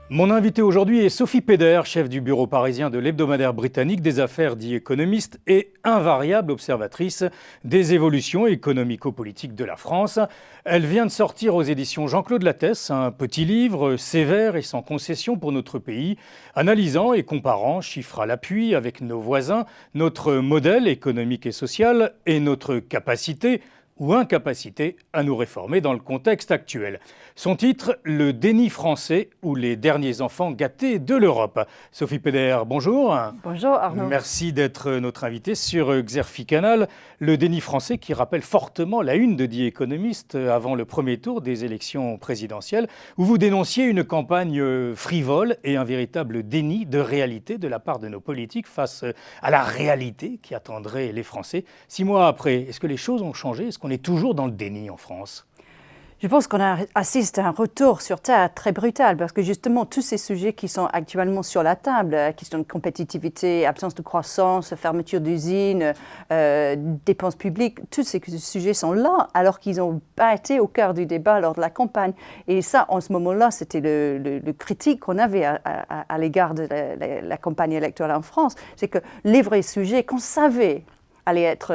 Mon invité aujourd'hui est Sophie Peder, chef du bureau parisien de l'hebdomadaire britannique des affaires The Economist et invariable observatrice des évolutions économico-politiques de la France. Elle vient de sortir aux éditions Jean-Claude Lattès un petit livre sévère et sans concession pour notre pays, analysant et comparant, chiffres à l'appui, avec nos voisins, notre modèle économique et social et notre capacité ou incapacité à nous réformer dans le contexte actuel. Son titre, Le déni français ou les derniers enfants gâtés de l'Europe. Sophie Peder, bonjour. Bonjour Arnaud. Merci d'être notre invitée sur Xerfi Canal. Le déni français qui rappelle fortement la une de The Economist avant le premier tour des élections présidentielles, où vous dénonciez une campagne frivole et un véritable déni de réalité de la part de nos politiques face à la réalité qui attendrait les Français. 6 mois après, est-ce que les choses ont changé ? Est-ce qu'on est toujours dans le déni en France ? Je pense qu'on assiste à un retour sur Terre très brutal parce que justement tous ces sujets qui sont actuellement sur la table, question de compétitivité, absence de croissance, fermeture d'usines, dépenses publiques, tous ces sujets sont là alors qu'ils n'ont pas été au cœur du débat lors de la campagne. Et ça, en ce moment-là, c'était le critique qu'on avait à l'égard de la campagne électorale en France. C'est que les vrais sujets qu'on savait allait être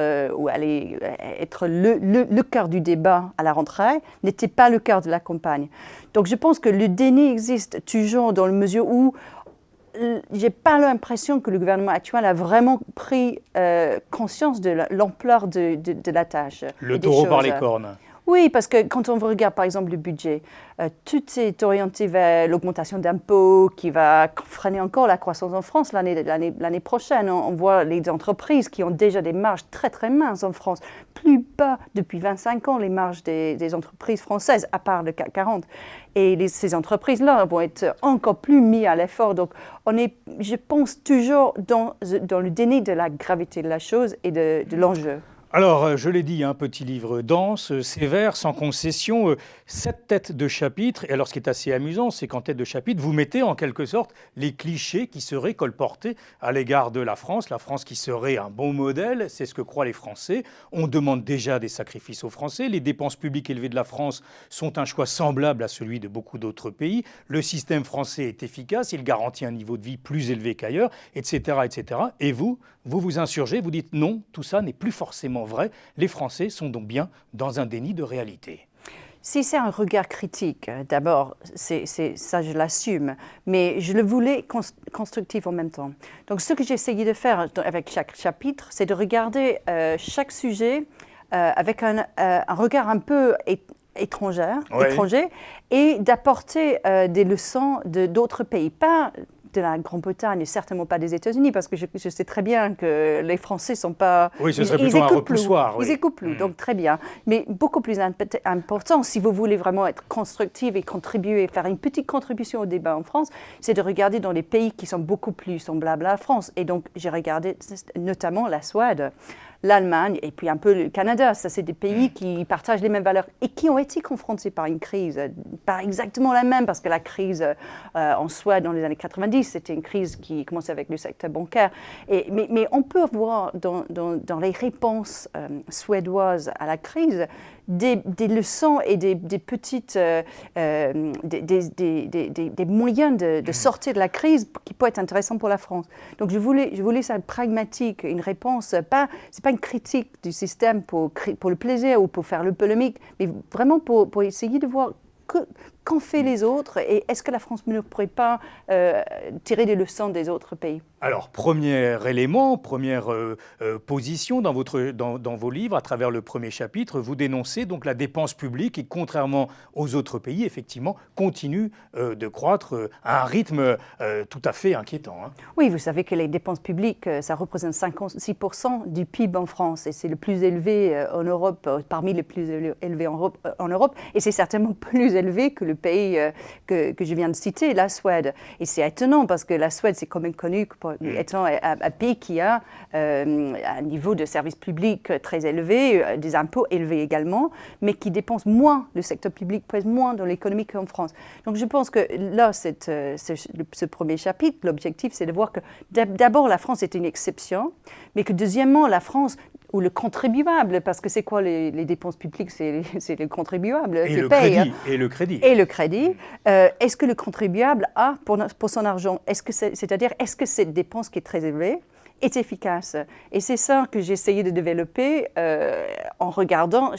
le cœur du débat à la rentrée, n'était pas le cœur de la campagne. Donc je pense que le déni existe toujours dans la mesure où je n'ai pas l'impression que le gouvernement actuel a vraiment pris conscience de l'ampleur de la tâche. Le taureau par les cornes. Oui, parce que quand on regarde par exemple le budget, tout est orienté vers l'augmentation d'impôts qui va freiner encore la croissance en France l'année prochaine. On voit les entreprises qui ont déjà des marges très très minces en France, plus bas depuis 25 ans les marges des entreprises françaises, à part le CAC 40. Et ces entreprises-là vont être encore plus mises à l'effort. Donc on est, je pense, toujours dans le déni de la gravité de la chose et de l'enjeu. Alors, je l'ai dit, un petit livre dense, sévère, sans concession, 7 têtes de chapitre. Et alors, ce qui est assez amusant, c'est qu'en tête de chapitre, vous mettez en quelque sorte les clichés qui seraient colportés à l'égard de la France qui serait un bon modèle, c'est ce que croient les Français. On demande déjà des sacrifices aux Français. Les dépenses publiques élevées de la France sont un choix semblable à celui de beaucoup d'autres pays. Le système français est efficace, il garantit un niveau de vie plus élevé qu'ailleurs, etc., etc. Et vous vous insurgez, vous dites non, tout ça n'est plus forcément vrai. Les Français sont donc bien dans un déni de réalité. Si c'est un regard critique, d'abord, ça je l'assume, mais je le voulais constructif en même temps. Donc ce que j'ai essayé de faire avec chaque chapitre, c'est de regarder chaque sujet avec un regard un peu étranger et d'apporter des leçons d'autres pays, pas de la Grande-Bretagne et certainement pas des États-Unis, parce que je sais très bien que les Français ne sont pas... Oui, ce serait plutôt un repoussoir. Ils écoutent plus, donc très bien. Mais beaucoup plus important, si vous voulez vraiment être constructif et contribuer, faire une petite contribution au débat en France, c'est de regarder dans les pays qui sont beaucoup plus semblables à la France. Et donc, j'ai regardé notamment la Suède, l'Allemagne et puis un peu le Canada. Ça, c'est des pays qui partagent les mêmes valeurs et qui ont été confrontés par une crise, pas exactement la même, parce que la crise en Suède dans les années 90, c'était une crise qui commençait avec le secteur bancaire. Mais on peut voir dans les réponses suédoises à la crise des leçons et des petites des moyens de sortir de la crise qui peuvent être intéressants pour la France. Donc je voulais ça pragmatique, une réponse, c'est pas une critique du système pour le plaisir ou pour faire le polémique, mais vraiment pour essayer de voir qu'en fait les autres et est-ce que la France ne pourrait pas tirer des leçons des autres pays. Alors, premier élément, première position dans vos livres, à travers le premier chapitre, vous dénoncez donc la dépense publique qui, contrairement aux autres pays, effectivement, continue de croître à un rythme tout à fait inquiétant. Hein. Oui, vous savez que les dépenses publiques, ça représente 56% du PIB en France et c'est le plus élevé en Europe, parmi les plus élevés en Europe, et c'est certainement plus élevé que le pays que je viens de citer, la Suède. Et c'est étonnant parce que la Suède, c'est quand même connu pour étant un pays qui a un niveau de services publics très élevé, des impôts élevés également, mais qui dépense moins, le secteur public pèse moins dans l'économie qu'en France. Donc je pense que là, ce premier chapitre, l'objectif, c'est de voir que d'abord, la France est une exception, mais que deuxièmement, la France, ou le contribuable, parce que c'est quoi les dépenses publiques? C'est le contribuable et qui le paye. crédit, et le crédit. Et le crédit. Est-ce que le contribuable a pour son argent, c'est-à-dire est-ce que cette dépense qui est très élevée est efficace? Et c'est ça que j'ai essayé de développer en regardant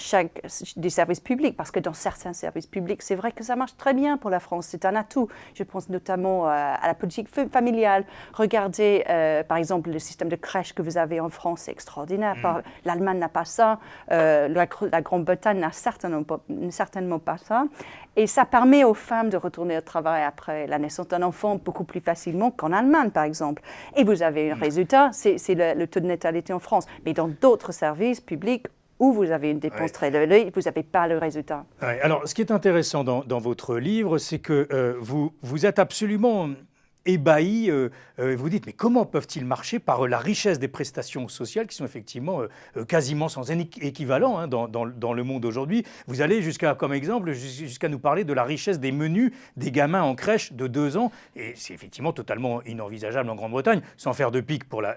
des services publics, parce que dans certains services publics, c'est vrai que ça marche très bien pour la France, c'est un atout. Je pense notamment à la politique familiale. Regardez, par exemple, le système de crèche que vous avez en France, c'est extraordinaire. L'Allemagne n'a pas ça, la Grande-Bretagne n'a certainement pas ça. Et ça permet aux femmes de retourner au travail après la naissance d'un enfant beaucoup plus facilement qu'en Allemagne, par exemple. Et vous avez un résultat, c'est le taux de natalité en France. Mais dans d'autres services publics où vous avez une dépense très élevée, vous n'avez pas le résultat. Alors, ce qui est intéressant dans votre livre, c'est que vous êtes absolument ébahi, vous dites, mais comment peuvent-ils marcher par la richesse des prestations sociales qui sont effectivement quasiment sans équivalent hein, dans le monde aujourd'hui. Vous allez comme exemple, jusqu'à nous parler de la richesse des menus des gamins en crèche de 2 ans, et c'est effectivement totalement inenvisageable en Grande-Bretagne, sans faire de pique pour la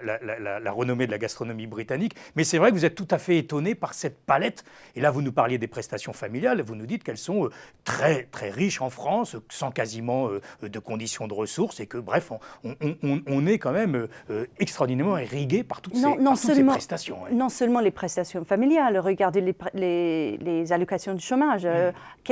renommée de la gastronomie britannique, mais c'est vrai que vous êtes tout à fait étonné par cette palette, et là vous nous parliez des prestations familiales, vous nous dites qu'elles sont très, très riches en France, sans quasiment de conditions de ressources, et que bref, on est quand même extraordinairement irrigué par toutes ces prestations. Ouais. Non seulement les prestations familiales, regardez les allocations de chômage.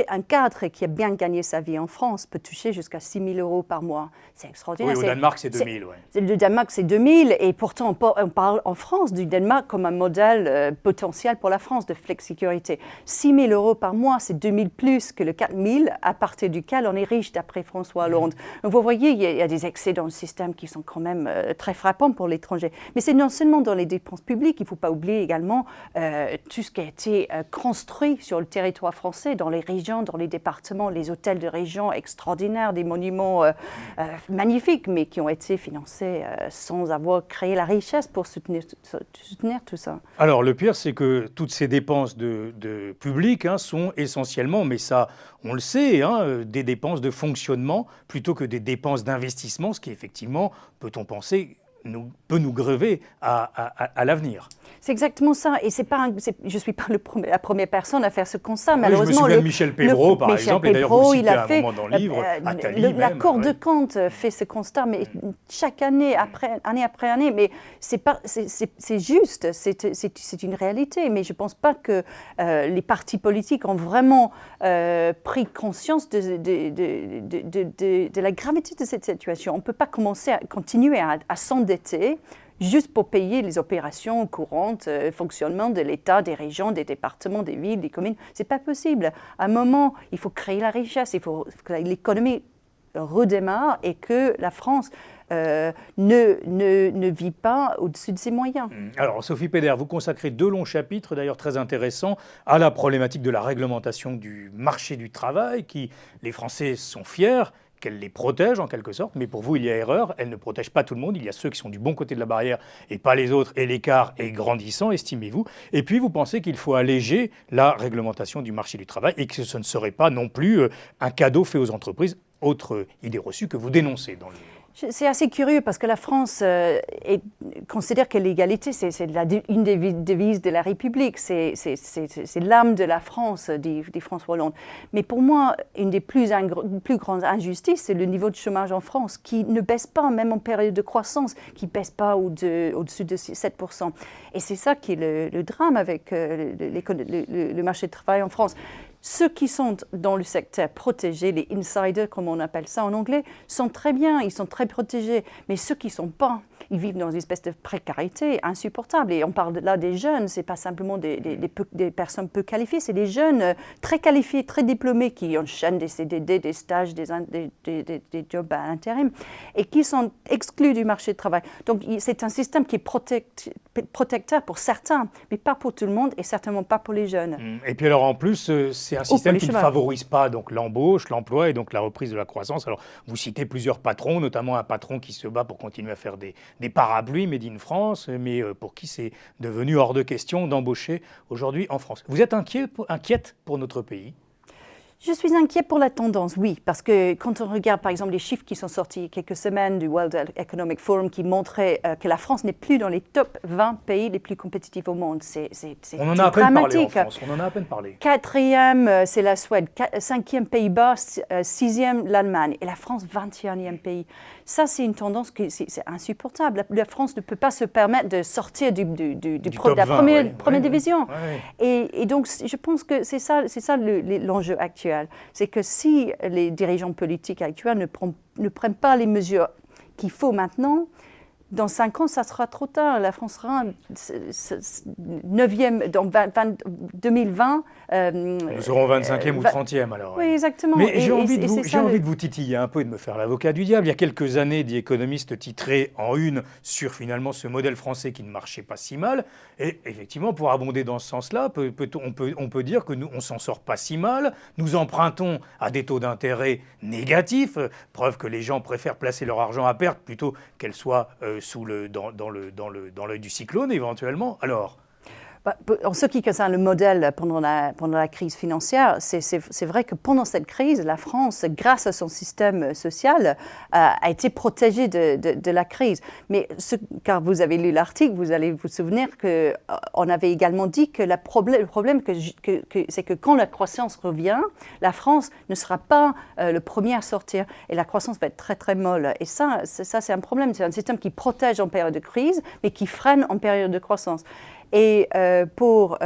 Un cadre qui a bien gagné sa vie en France peut toucher jusqu'à 6 000 € par mois. C'est extraordinaire. Oui, au Danemark, c'est 2 000. Ouais. Le Danemark, c'est 2 000. Et pourtant, on parle en France du Danemark comme un modèle potentiel pour la France de flexicurité. 6 000 € par mois, c'est 2 000 plus que le 4 000, à partir duquel on est riche, d'après François Hollande. Donc, vous voyez, il y a des excès dans le système qui sont quand même très frappants pour l'étranger. Mais c'est non seulement dans les dépenses publiques, il ne faut pas oublier également tout ce qui a été construit sur le territoire français, dans les régions, dans les départements, les hôtels de région extraordinaires, des monuments magnifiques, mais qui ont été financés sans avoir créé la richesse pour soutenir tout ça. Alors le pire, c'est que toutes ces dépenses de publiques hein, sont essentiellement, mais ça on le sait, hein, des dépenses de fonctionnement plutôt que des dépenses d'investissement, ce qui effectivement, peut-on penser, peut nous grever à l'avenir. C'est exactement ça. Et je ne suis pas la première personne à faire ce constat. Oui, malheureusement, je me souviens de Michel Pébreau, par exemple, et d'ailleurs vous le citez à un moment dans le livre, Attali la Cour de compte fait ce constat, mais chaque année après année. Mais c'est juste, c'est une réalité. Mais je ne pense pas que les partis politiques ont vraiment pris conscience de la gravité de cette situation. On ne peut pas continuer à s'endetter juste pour payer les opérations courantes, fonctionnement de l'État, des régions, des départements, des villes, des communes. Ce n'est pas possible. À un moment, il faut créer la richesse, il faut que l'économie redémarre et que la France ne vit pas au-dessus de ses moyens. Alors, Sophie Péder, vous consacrez 2 longs chapitres, d'ailleurs très intéressants, à la problématique de la réglementation du marché du travail, qui les Français sont fiers, qu'elle les protège en quelque sorte, mais pour vous, il y a erreur, elle ne protège pas tout le monde, il y a ceux qui sont du bon côté de la barrière et pas les autres, et l'écart est grandissant, estimez-vous. Et puis, vous pensez qu'il faut alléger la réglementation du marché du travail et que ce ne serait pas non plus un cadeau fait aux entreprises, autre idée reçue que vous dénoncez dans le livre. C'est assez curieux parce que la France considère que l'égalité, c'est une des devises de la République, c'est l'âme de la France, dit François Hollande. Mais pour moi, une des plus grandes injustices, c'est le niveau de chômage en France, qui ne baisse pas, même en période de croissance, qui ne baisse pas au-dessus de 7%. Et c'est ça qui est le drame avec le marché du travail en France. Ceux qui sont dans le secteur protégé, les insiders, comme on appelle ça en anglais, sont très bien, ils sont très protégés. Mais ceux qui ne sont pas, ils vivent dans une espèce de précarité insupportable. Et on parle là des jeunes, ce n'est pas simplement des personnes peu qualifiées, c'est des jeunes très qualifiés, très diplômés qui enchaînent des CDD, des stages, des jobs à l'intérim et qui sont exclus du marché du travail. Donc c'est un système qui est protecteur pour certains, mais pas pour tout le monde et certainement pas pour les jeunes. Et puis alors en plus, c'est un système qui ne favorise pas donc l'embauche, l'emploi et donc la reprise de la croissance. Alors vous citez plusieurs patrons, notamment un patron qui se bat pour continuer à faire des parapluies made in France, mais pour qui c'est devenu hors de question d'embaucher aujourd'hui en France. Vous êtes inquiète pour notre pays ? Je suis inquiète pour la tendance, oui, parce que quand on regarde par exemple les chiffres qui sont sortis il y a quelques semaines du World Economic Forum qui montraient que la France n'est plus dans les top 20 pays les plus compétitifs au monde, c'est on en a à peine parlé en dramatique. France, on en a à peine parlé. Quatrième, c'est la Suède. Cinquième, Pays-Bas. Sixième, l'Allemagne. Et la France, 21e pays. Ça, c'est une tendance que c'est insupportable. La France ne peut pas se permettre de sortir de la 20, première division. Oui. Et donc, je pense que c'est ça l'enjeu actuel. C'est que si les dirigeants politiques actuels ne prennent pas les mesures qu'il faut maintenant, dans 5 ans, ça sera trop tard. La France sera 9e, dans 2020. Nous serons 25e ou 30e alors. Oui, exactement. Mais j'ai envie de vous titiller un peu et de me faire l'avocat du diable. Il y a quelques années, The Economist titrait en une sur finalement ce modèle français qui ne marchait pas si mal. Et effectivement, pour abonder dans ce sens-là, on peut dire que nous, on s'en sort pas si mal. Nous empruntons à des taux d'intérêt négatifs, preuve que les gens préfèrent placer leur argent à perte plutôt qu'elle soit dans l'œil du cyclone éventuellement. Alors, en ce qui concerne le modèle pendant la crise financière, c'est vrai que pendant cette crise, la France, grâce à son système social, a été protégée de la crise. Mais car vous avez lu l'article, vous allez vous souvenir qu'on avait également dit que le problème c'est que quand la croissance revient, la France ne sera pas le premier à sortir et la croissance va être très très molle. Et ça c'est un problème. C'est un système qui protège en période de crise, mais qui freine en période de croissance. Et pour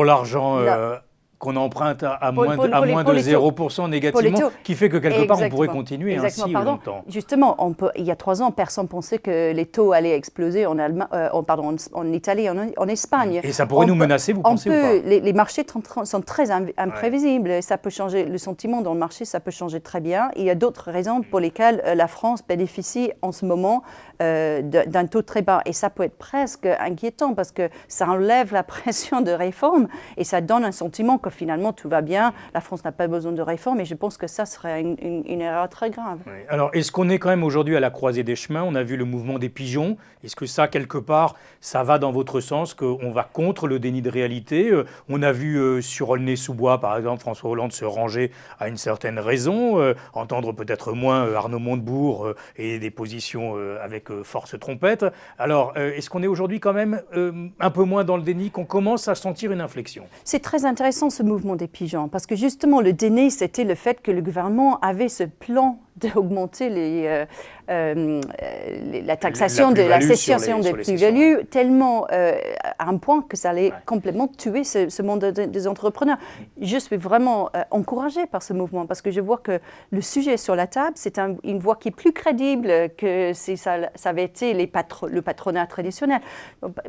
l'argent qu'on emprunte à moins de 0% négativement, qui fait que quelque part on pourrait continuer ainsi longtemps. Justement, il y a 3 ans, personne pensait que les taux allaient exploser en Italie, en Espagne. Et ça pourrait nous menacer, vous pensez ou pas? Les marchés sont très imprévisibles. Ouais. Ça peut changer, le sentiment dans le marché, ça peut changer très bien. Et il y a d'autres raisons pour lesquelles la France bénéficie en ce moment d'un taux très bas. Et ça peut être presque inquiétant parce que ça enlève la pression de réforme et ça donne un sentiment que finalement tout va bien, la France n'a pas besoin de réforme et je pense que ça serait une erreur très grave. Oui. Alors, est-ce qu'on est quand même aujourd'hui à la croisée des chemins? On a vu le mouvement des pigeons. Est-ce que ça, quelque part, ça va dans votre sens, qu'on va contre le déni de réalité? On a vu sur Aulnay-sous-Bois, par exemple, François Hollande se ranger à une certaine raison, entendre peut-être moins Arnaud Montebourg et des positions avec force trompette. Alors, est-ce qu'on est aujourd'hui quand même un peu moins dans le déni, qu'on commence à sentir une inflexion? C'est très intéressant ce mouvement des pigeons, parce que justement le déni, c'était le fait que le gouvernement avait ce plan d'augmenter la taxation de la cession des plus-values tellement à un point que ça allait complètement tuer ce monde des entrepreneurs. Je suis vraiment encouragée par ce mouvement parce que je vois que le sujet est sur la table, c'est une voix qui est plus crédible que si ça avait été le patronat traditionnel.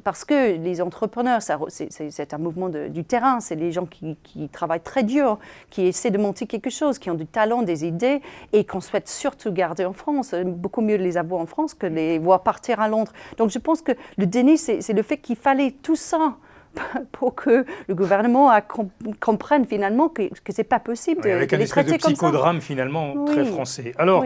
Parce que les entrepreneurs, c'est un mouvement du terrain, c'est les gens qui travaillent très dur, qui essaient de monter quelque chose, qui ont du talent, des idées et qu'on souhaite surtout garder en France. Beaucoup mieux de les avoir en France que de les voir partir à Londres. Donc je pense que le déni, c'est le fait qu'il fallait tout ça pour que le gouvernement comprenne finalement que ce n'est pas possible de les traiter comme ça. Avec un espèce de psychodrame finalement très français. Alors,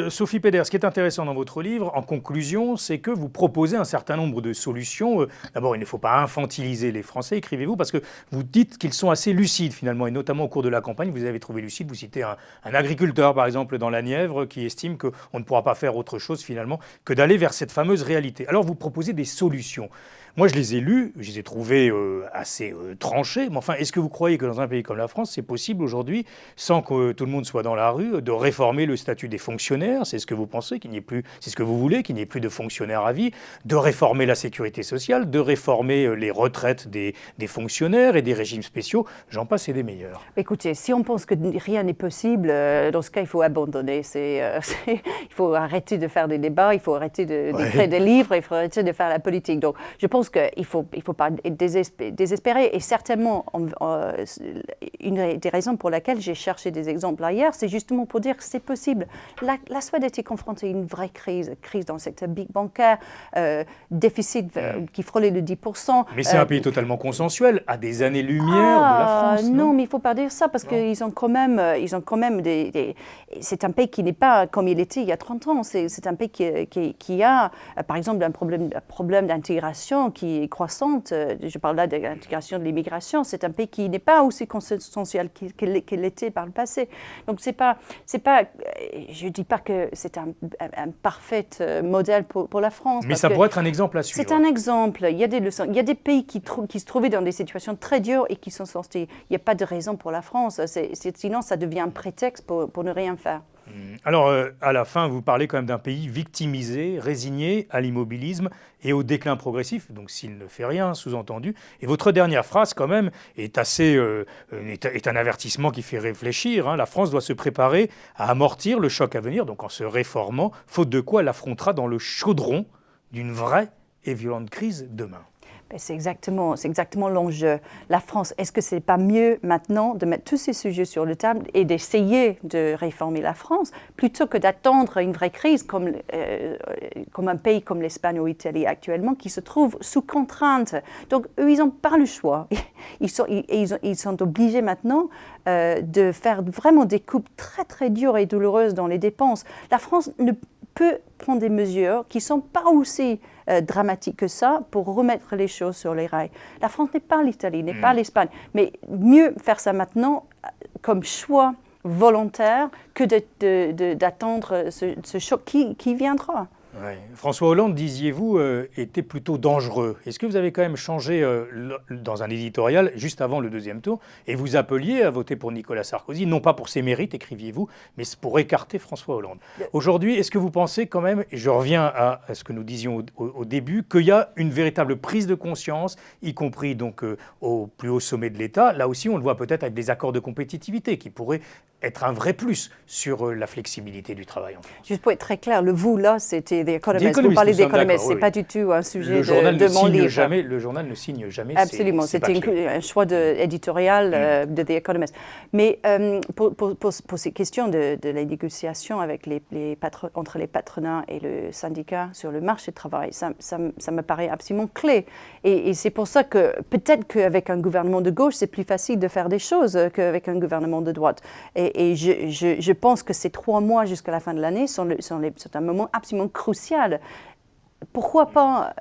Sophie Pedder, ce qui est intéressant dans votre livre, en conclusion, c'est que vous proposez un certain nombre de solutions. D'abord, il ne faut pas infantiliser les Français, écrivez-vous, parce que vous dites qu'ils sont assez lucides finalement, et notamment au cours de la campagne, vous avez trouvé lucide, vous citez un agriculteur par exemple dans la Nièvre qui estime qu'on ne pourra pas faire autre chose finalement que d'aller vers cette fameuse réalité. Alors, vous proposez des solutions. Moi, je les ai lus, je les ai trouvés assez tranchés. Mais enfin, est-ce que vous croyez que dans un pays comme la France, c'est possible aujourd'hui, sans que tout le monde soit dans la rue, de réformer le statut des fonctionnaires? C'est ce que vous pensez, qu'il n'y ait plus, c'est ce que vous voulez, qu'il n'y ait plus de fonctionnaires à vie, de réformer la sécurité sociale, de réformer les retraites des fonctionnaires et des régimes spéciaux, j'en passe et des meilleurs. Écoutez, si on pense que rien n'est possible, dans ce cas, il faut abandonner. Il faut arrêter de faire des débats, il faut arrêter d'écrire des livres, il faut arrêter de faire la politique. Donc, je pense qu'il ne faut pas être désespéré. Et certainement, une des raisons pour laquelle j'ai cherché des exemples ailleurs, c'est justement pour dire que c'est possible. La Suède a été confrontée à une vraie crise dans le secteur bancaire, déficit qui frôlait le 10%. Mais c'est un pays totalement consensuel, à des années-lumière de la France. Non, mais il ne faut pas dire ça, parce qu'ils ont quand même c'est un pays qui n'est pas comme il était il y a 30 ans. C'est un pays qui a, par exemple, un problème d'intégration qui est croissante. Je parle là de l'intégration de l'immigration. C'est un pays qui n'est pas aussi consensuel qu'il l'était par le passé. Donc, je ne dis pas que c'est un parfait modèle pour la France. Mais ça pourrait être un exemple à suivre. C'est un exemple. Il y a des leçons. Il y a des pays qui se trouvaient dans des situations très dures et qui sont sortis. Il n'y a pas de raison pour la France. Sinon, ça devient un prétexte pour ne rien faire. Alors, à la fin, vous parlez quand même d'un pays victimisé, résigné à l'immobilisme et au déclin progressif, donc s'il ne fait rien, sous-entendu. Et votre dernière phrase, quand même, est un avertissement qui fait réfléchir. Hein. La France doit se préparer à amortir le choc à venir, donc en se réformant, faute de quoi elle affrontera dans le chaudron d'une vraie et violente crise demain. C'est exactement l'enjeu. La France, est-ce que ce n'est pas mieux maintenant de mettre tous ces sujets sur la table et d'essayer de réformer la France plutôt que d'attendre une vraie crise comme un pays comme l'Espagne ou l'Italie actuellement qui se trouve sous contrainte. Donc eux, ils n'ont pas le choix. Ils sont obligés maintenant de faire vraiment des coupes très très dures et douloureuses dans les dépenses. La France ne peut prendre des mesures qui ne sont pas aussi dramatiques que ça pour remettre les choses sur les rails. La France n'est pas l'Italie, n'est pas l'Espagne, mais mieux faire ça maintenant comme choix volontaire que d'attendre ce choc qui viendra. Ouais. François Hollande, disiez-vous, était plutôt dangereux. Est-ce que vous avez quand même changé dans un éditorial juste avant le deuxième tour et vous appeliez à voter pour Nicolas Sarkozy, non pas pour ses mérites, écriviez-vous, mais pour écarter François Hollande. Aujourd'hui, est-ce que vous pensez quand même, et je reviens à ce que nous disions au début, qu'il y a une véritable prise de conscience, y compris donc au plus haut sommet de l'État. Là aussi, on le voit peut-être avec des accords de compétitivité qui pourraient être un vrai plus sur la flexibilité du travail en France. Juste pour être très clair, le vous là, c'était The Economist. Vous parlez d'Economist, ce n'est pas du tout un sujet de mon livre. Le journal ne signe jamais. Absolument, c'était un choix éditorial de The Economist. Mais pour ces questions de la négociation avec entre les patronats et le syndicat sur le marché du travail, ça me paraît absolument clé. Et c'est pour ça que peut-être qu'avec un gouvernement de gauche, c'est plus facile de faire des choses qu'avec un gouvernement de droite. Et je pense que ces 3 mois jusqu'à la fin de l'année sont un moment absolument crucial. Pourquoi pas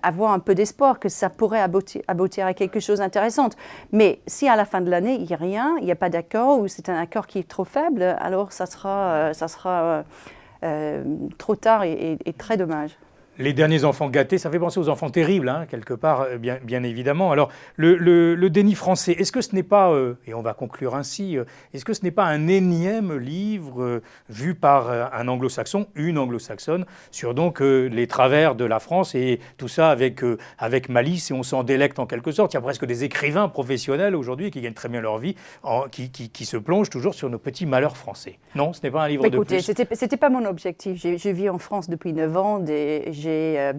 avoir un peu d'espoir que ça pourrait aboutir à quelque chose d'intéressant. Mais si à la fin de l'année, il n'y a rien, il n'y a pas d'accord, ou c'est un accord qui est trop faible, alors ça sera trop tard et très dommage. Les derniers enfants gâtés, ça fait penser aux enfants terribles, hein, quelque part, bien évidemment. Alors, le déni français, est-ce que ce n'est pas, et on va conclure ainsi, est-ce que ce n'est pas un énième livre vu par un anglo-saxon, une anglo-saxonne, sur donc les travers de la France et tout ça avec malice, et on s'en délecte en quelque sorte. Il y a presque des écrivains professionnels aujourd'hui qui gagnent très bien leur vie, qui se plongent toujours sur nos petits malheurs français. Non, ce n'est pas un livre de plus. Écoutez, c'était pas mon objectif. Je vis en France depuis 9 ans, j'ai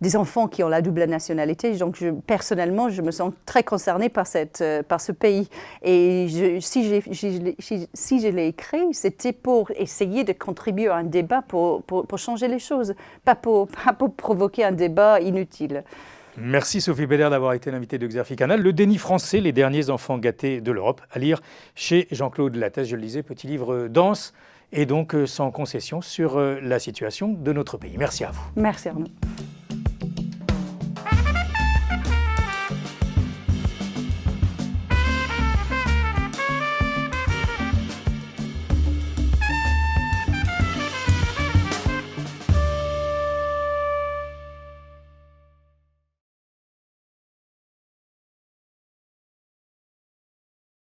des enfants qui ont la double nationalité, donc personnellement, je me sens très concernée par ce pays. Et si je l'ai écrit, c'était pour essayer de contribuer à un débat pour changer les choses, pas pour provoquer un débat inutile. Merci Sophie Beder d'avoir été l'invitée de Xerfi Canal. Le déni français, les derniers enfants gâtés de l'Europe, à lire chez Jean-Claude Lattès. Je le disais, petit livre dense et donc sans concession sur la situation de notre pays. Merci à vous. Merci Arnaud.